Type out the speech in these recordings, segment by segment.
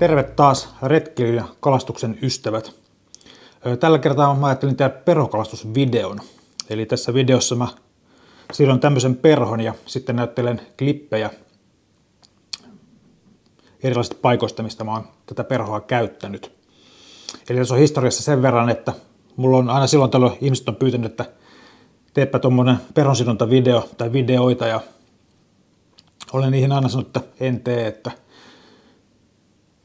Terve taas retkeilyn ja kalastuksen ystävät. Tällä kertaa mä ajattelin tehdä perhokalastusvideon. Eli tässä videossa mä sidon tämmöisen perhon ja sitten näyttelen klippejä erilaisista paikoista, mistä mä oon tätä perhoa käyttänyt. Eli tässä on historiassa sen verran, että mulla on aina silloin tällöin ihmiset on pyytänyt, että teepä tuommoinen perhonsidontavideo tai videoita, ja olen niihin aina sanonut, että en tee, että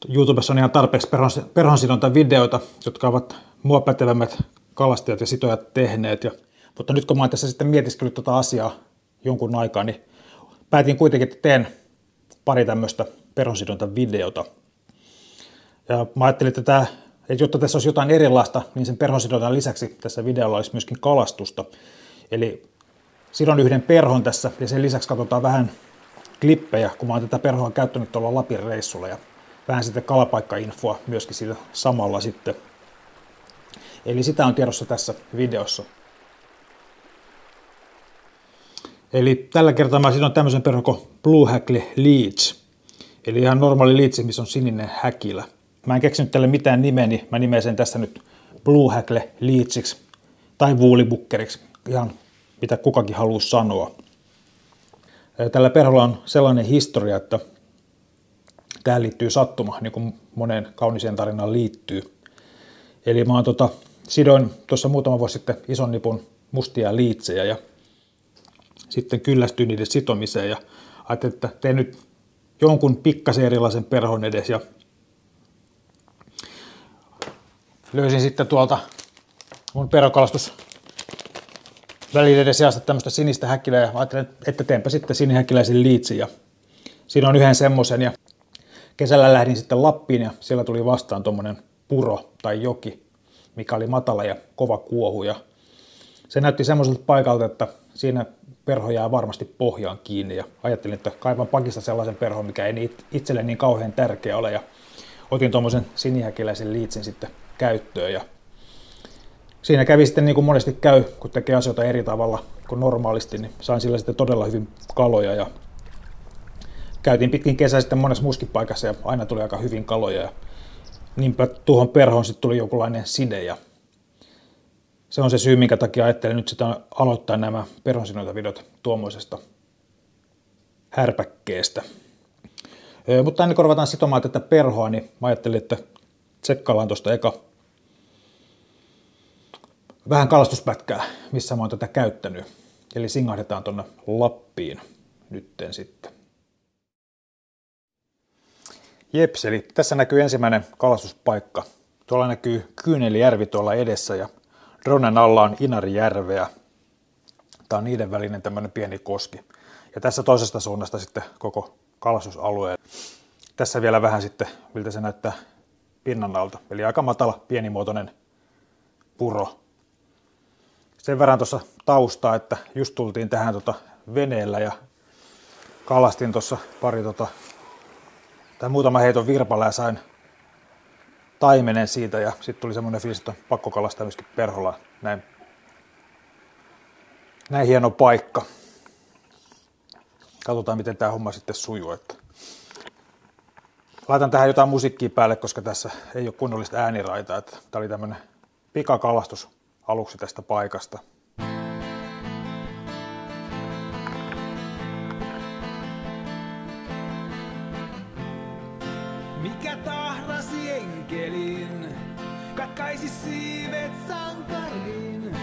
YouTubessa on ihan tarpeeksi perhonsidontavideoita, jotka ovat mua pätevämmät kalastajat ja sitojat tehneet. Mutta nyt kun mä oon tässä sitten mietiskellyt tätä asiaa jonkun aikaa, niin päätin kuitenkin, että teen pari tämmöistä perhonsidontavideota. Ja mä ajattelin, että jotta tässä olisi jotain erilaista, niin sen perhonsidontan lisäksi tässä videolla olisi myöskin kalastusta. Eli sidon yhden perhon tässä ja sen lisäksi katsotaan vähän klippejä, kun mä oon tätä perhoa käyttänyt tuolla Lapin reissulla, ja vähän sitten kalapaikkainfoa myöskin siitä samalla sitten. Eli sitä on tiedossa tässä videossa. Eli tällä kertaa mä sidon tämmöisen perhon kuin Blue Hackle Leech. Eli ihan normaali leech, missä on sininen häkilä. Mä en keksinyt tälle mitään nimeä, niin mä nimeän sen tässä nyt Blue Hackle Leechiksi tai woollybuckeriksi, ihan mitä kukakin haluaa sanoa. Tällä perholla on sellainen historia, että tähän liittyy sattuma, niin kuin moneen kauniseen tarinaan liittyy. Eli mä sidoin tuossa muutama vuosi sitten ison nipun mustia liitsejä ja sitten kyllästyin niiden sitomiseen ja ajattelin, että teen nyt jonkun pikkasen erilaisen perhon edes, ja löysin sitten tuolta mun perhokalastusvälineiden sijasta tämmöistä sinistä häkilää ja ajattelin, että teenpä sitten sinihäkiläisen liitsin ja siinä on yhden semmoisen, ja kesällä lähdin sitten Lappiin ja siellä tuli vastaan tuommoinen puro tai joki, mikä oli matala ja kova kuohu, ja se näytti semmoiselta paikalta, että siinä perho jää varmasti pohjaan kiinni, ja ajattelin, että kaivan pakista sellaisen perhon, mikä ei itselle niin kauhean tärkeä ole, ja otin tuommoisen sinihäkiläisen liitsin sitten käyttöön, ja siinä kävi sitten niin kuin monesti käy, kun tekee asioita eri tavalla kuin normaalisti, niin sain sillä sitten todella hyvin kaloja, ja käytiin pitkin kesää sitten monessa muussakin paikassa ja aina tuli aika hyvin kaloja, ja niinpä tuohon perhoon sitten tuli jonkunlainen side, ja se on se syy, minkä takia ajattelin nyt sitä aloittaa nämä perhonsidontavideot tuommoisesta härpäkkeestä. Mutta ennen kuin ruvetaan sitomaan tätä perhoa, niin mä ajattelin, että tsekkaillaan tuosta eka vähän kalastuspätkää, missä mä oon tätä käyttänyt. Eli singahdetaan tuonne Lappiin nytten sitten. Jeps, eli tässä näkyy ensimmäinen kalastuspaikka. Tuolla näkyy Kyynelijärvi tuolla edessä ja dronen alla on Inarijärveä. Tämä on niiden välinen tämmöinen pieni koski. Ja tässä toisesta suunnasta sitten koko kalastusalue. Tässä vielä vähän sitten, miltä se näyttää pinnan alta. Eli aika matala, pienimuotoinen puro. Sen verran tuossa taustaa, että just tultiin tähän veneellä ja kalastin tuossa muutama heiton virpalla ja sain taimenen siitä, ja sitten tuli semmoinen fiilis, että on pakko kalastaa myöskin perholla. Näin hieno paikka. Katsotaan, miten tämä homma sitten sujuu. Laitan tähän jotain musiikkia päälle, koska tässä ei ole kunnollista ääniraitaa. Tämä oli tämmöinen pikakalastus aluksi tästä paikasta. Mikä tahrasi enkelin, katkaisi siivet sankarin.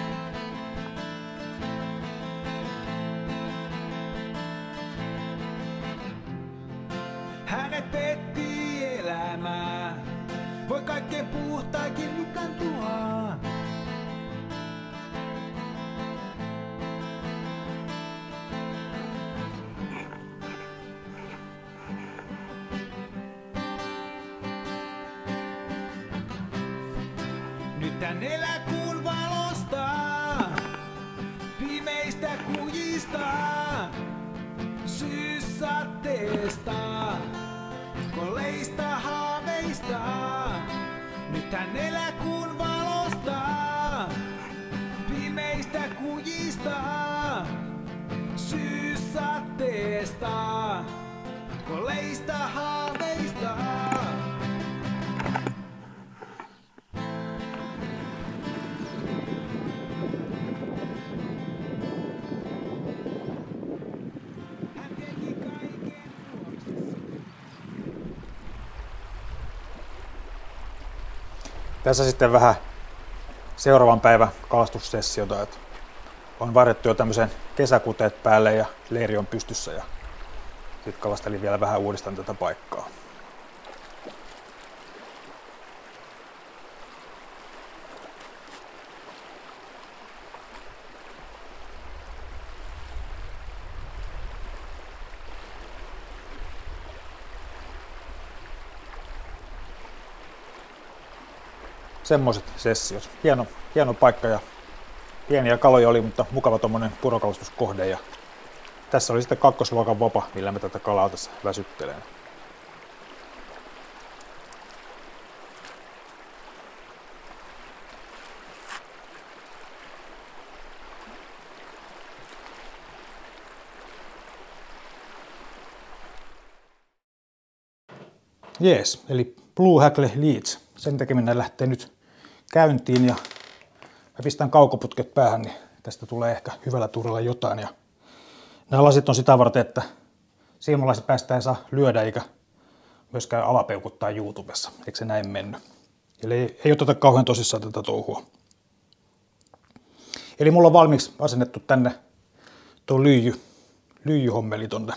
Hänet petti elämää, voi kaikkein puhtaakin lukan tuhaa. Nyt tän eläkuun valosta, pimeistä kujista, syyssateesta, koleista haaveista. Nyt tän eläkuun valosta, pimeistä kujista, syyssateesta, koleista haaveista. Tässä sitten vähän seuraavan päivän kalastussessiota. Että on varjettu jo tämmöisen kesäkuteet päälle ja leiri on pystyssä ja sitten kalastelin vielä vähän uudistan tätä paikkaa. Semmoiset sessiot. Hieno paikka ja pieniä kaloja oli, mutta mukava tommonen purokalastuskohde. Ja tässä oli sitten kakkosluokan vapa, millä mä tätä kalaa tässä väsyttelen. Jees, eli Blue Hackle Leeds. Sen tekeminen lähtee nyt käyntiin ja mä pistän kaukoputket päähän, niin tästä tulee ehkä hyvällä tuurella jotain. Ja nämä lasit on sitä varten, että silmälasipäistä ei saa lyödä eikä myöskään alapeukuttaa YouTubessa. Eikö se näin mennyt? Eli ei oteta kauhean tosissaan tätä touhua. Eli mulla on valmiiksi asennettu tänne tuo lyijyhommeli tonne.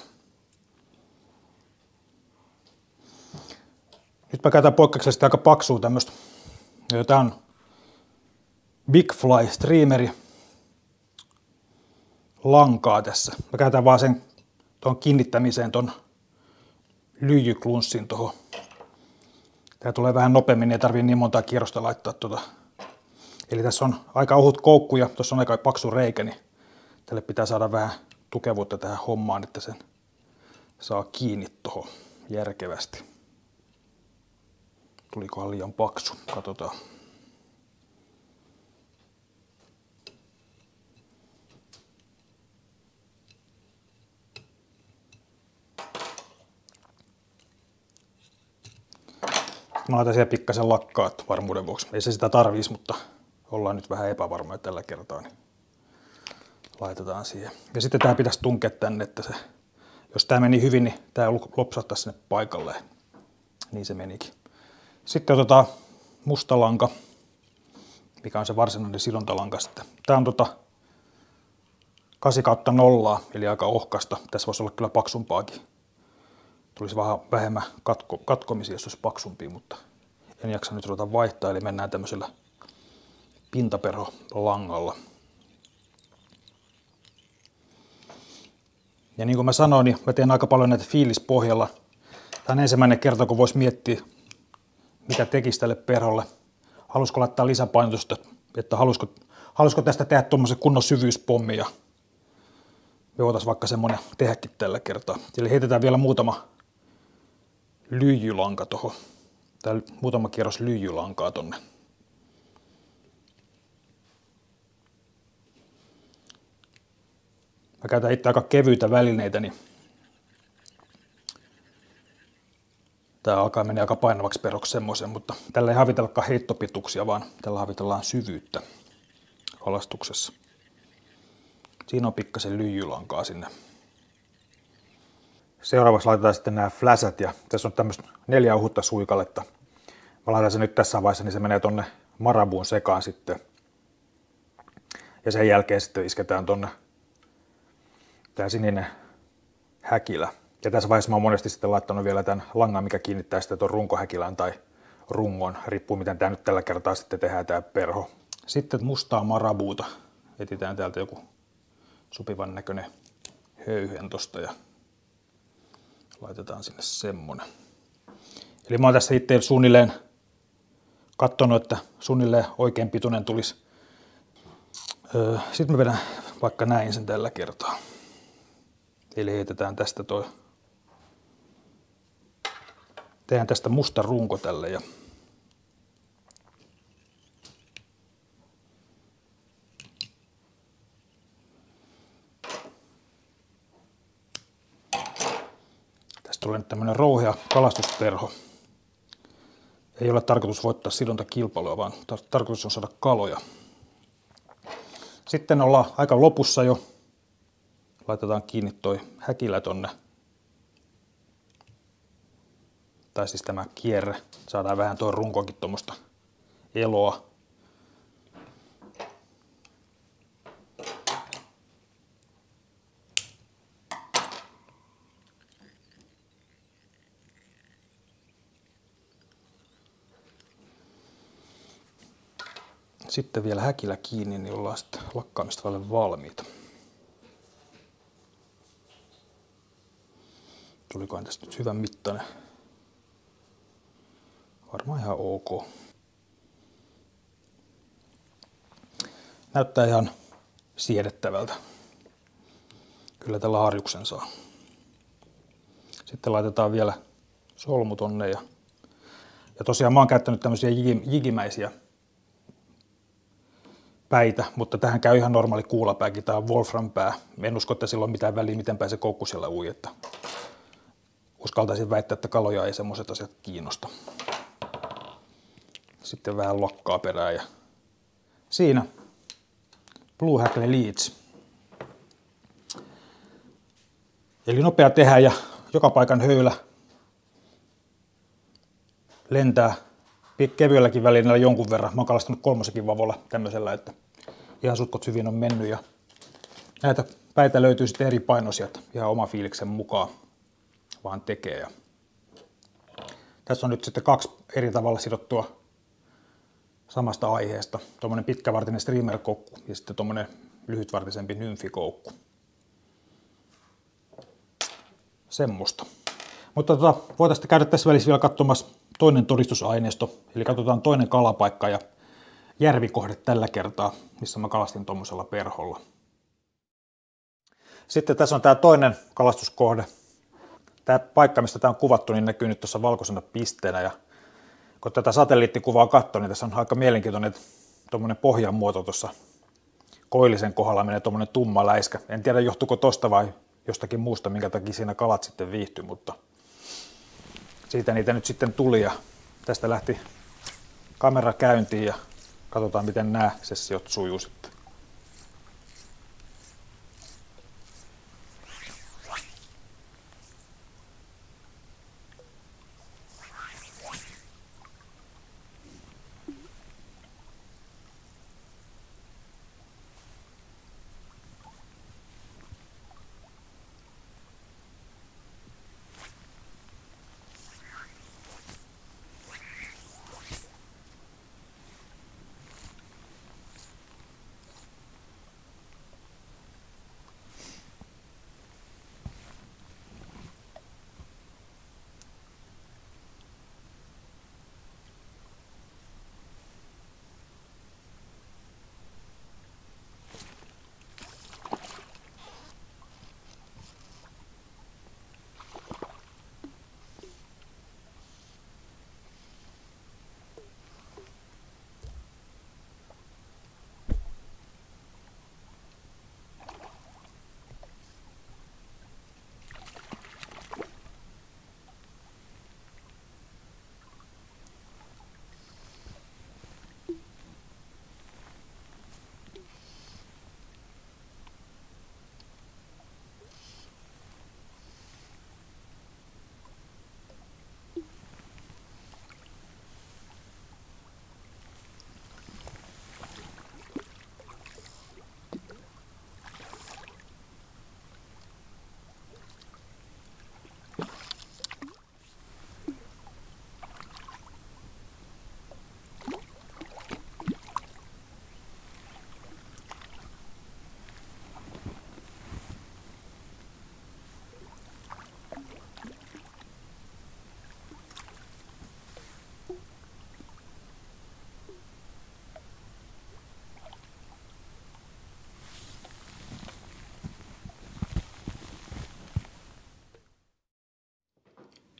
Nyt mä käytän poikkeuksellisesti aika paksua tämmöstä. Tää on Big Fly Streameri lankaa tässä. Mä käytän vaan sen tuon kiinnittämiseen ton lyijyklunssin tuohon. Tää tulee vähän nopeammin, ei tarvii niin montaa kierrosta laittaa tuota. Eli tässä on aika ohut koukku ja tuossa on aika paksu reikä, niin tälle pitää saada vähän tukevuutta tähän hommaan, että sen saa kiinni tuohon järkevästi. Tulikohan liian paksu? Katsotaan. Mä laitan siihen pikkasen lakkaa varmuuden vuoksi. Ei se sitä tarvitsisi, mutta ollaan nyt vähän epävarmoja tällä kertaa. Niin laitetaan siihen. Ja sitten tää pitäisi tunkea tänne, että se, jos tää meni hyvin, niin tää lopsahtaa sinne paikalle. Niin se menikin. Sitten otetaan musta lanka, mikä on se varsinainen sidontalanka sitten. Tää on 8/0, eli aika ohkasta. Tässä voisi olla kyllä paksumpaakin. Tulisi vähän vähemmän katkomisia, jos olisi paksumpi, mutta en jaksa nyt ruveta vaihtaa, eli mennään tämmöisellä pintaperholangalla. Ja niin kuin mä sanoin, niin mä teen aika paljon näitä fiilispohjalla. Tämä on ensimmäinen kerta, kun voisi miettiä, mitä tekisi tälle perholle. Halusko laittaa lisäpainotusta, että halusko tästä tehdä tuommoisen kunnon syvyyspommi ja me voitaisiin vaikka semmoinen tehdäkin tällä kertaa. Eli heitetään vielä muutama lyijylanka tuohon, tai muutama kierros lyijylankaa tonne. Mä käytän itse aika kevyitä välineitä, niin tää alkaa mennä aika painavaksi perhoksi semmoisen, mutta tällä ei havitellakaan heittopituuksia, vaan tällä havitellaan syvyyttä kalastuksessa. Siinä on pikkasen lyijylankaa sinne. Seuraavaksi laitetaan sitten nämä fläsät ja tässä on tämmöistä 4 ohutta suikaletta. Mä laitan sen nyt tässä vaiheessa, niin se menee tonne marabuun sekaan sitten. Ja sen jälkeen sitten isketään tonne tää sininen häkilä. Ja tässä vaiheessa mä oon monesti sitten laittanut vielä tämän langan, mikä kiinnittää sitten tuon runkohäkilän tai rungon. Riippuu miten tää nyt tällä kertaa sitten tehdään tää perho. Sitten mustaa marabuuta. Etsitään täältä joku sopivan näköinen höyhen tosta ja laitetaan sinne semmonen. Eli mä oon tässä itse suunnilleen katsonut, että suunnilleen oikein pituinen tulisi. Sitten mä vedän vaikka näin sen tällä kertaa. Eli heitetään tästä tehdään tästä musta runko tälle ja tästä tulee nyt tämmönen rouhea kalastusperho. Ei ole tarkoitus voittaa sidontakilpailua, vaan tarkoitus on saada kaloja. Sitten ollaan aika lopussa jo. Laitetaan kiinni toi häkilä tonne. Tai siis tämä kierre. Saadaan vähän tuo runkokin tuommoista eloa. Sitten vielä häkillä kiinni, niin ollaan sitten lakkaamista vaille valmiita. Tulikohan tästä nyt hyvän mittainen? Varmaan ihan ok. Näyttää ihan siedettävältä. Kyllä tällä harjuksen saa. Sitten laitetaan vielä solmu tonne. Ja tosiaan mä oon käyttänyt tämmöisiä jigimäisiä päitä, mutta tähän käy ihan normaali kuulapääkin. Tää on Wolfram-pää. En usko, että sillä on mitään väliä, miten päin se koukku siellä ui. Että uskaltaisin väittää, että kaloja ei semmoiset asiat kiinnosta. Sitten vähän lokkaa perään ja siinä Blue Hackle Leeds. Eli nopea tehdä ja joka paikan höylä lentää kevyelläkin välineellä jonkun verran. Mä oon kalastanut 3 vavolla tämmöisellä, että ihan sutkot hyvin on mennyt. Ja näitä päitä löytyy sitten eri painoisia, ihan oma fiiliksen mukaan vaan tekee. Ja tässä on nyt sitten 2 eri tavalla sidottua samasta aiheesta. Tuommoinen pitkävartinen streamer-koukku ja sitten tuommoinen lyhytvartisempi nymfikoukku. Semmosta. Mutta voitaisiin käydä tässä välissä vielä katsomassa toinen todistusaineisto. Eli katsotaan toinen kalapaikka ja järvikohde tällä kertaa, missä mä kalastin tuommoisella perholla. Sitten tässä on tämä toinen kalastuskohde. Tämä paikka, mistä tämä on kuvattu, niin näkyy nyt tuossa valkoisena pisteenä. Ja kun tätä satelliittikuvaa katsoo, niin tässä on aika mielenkiintoinen tuommoinen pohjan muoto tuossa koillisen kohdalla menee tuommoinen tumma läiskä. En tiedä, johtuuko tosta vai jostakin muusta, minkä takia siinä kalat sitten viihtyy, mutta siitä niitä nyt sitten tuli ja tästä lähti kamera käyntiin ja katsotaan, miten nämä sessiot sujuu sitten.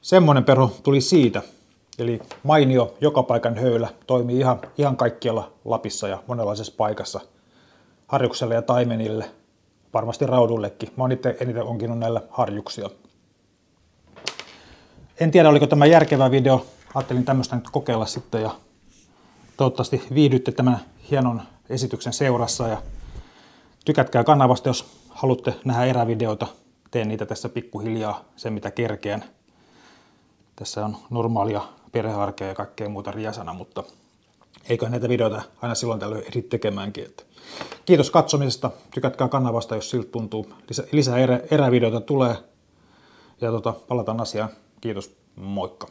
Semmoinen perho tuli siitä. Eli mainio joka paikan höylä toimii ihan kaikkialla Lapissa ja monenlaisessa paikassa. Harjukselle ja taimenille, varmasti raudullekin. Mä oon itse eniten onkinut näillä harjuksia. En tiedä, oliko tämä järkevä video. Ajattelin tämmöistä nyt kokeilla sitten ja toivottavasti viihdytte tämän hienon esityksen seurassa. Ja tykätkää kanavasta, jos haluatte nähdä erävideoita. Teen niitä tässä pikkuhiljaa, sen mitä kerkeän. Tässä on normaalia perhearkea ja kaikkea muuta riesana, mutta eiköhän näitä videoita aina silloin tällöin ehdi tekemäänkin. Että kiitos katsomisesta, tykätkää kanavasta, jos siltä tuntuu. Lisää erävideoita tulee ja palataan asiaan. Kiitos, moikka!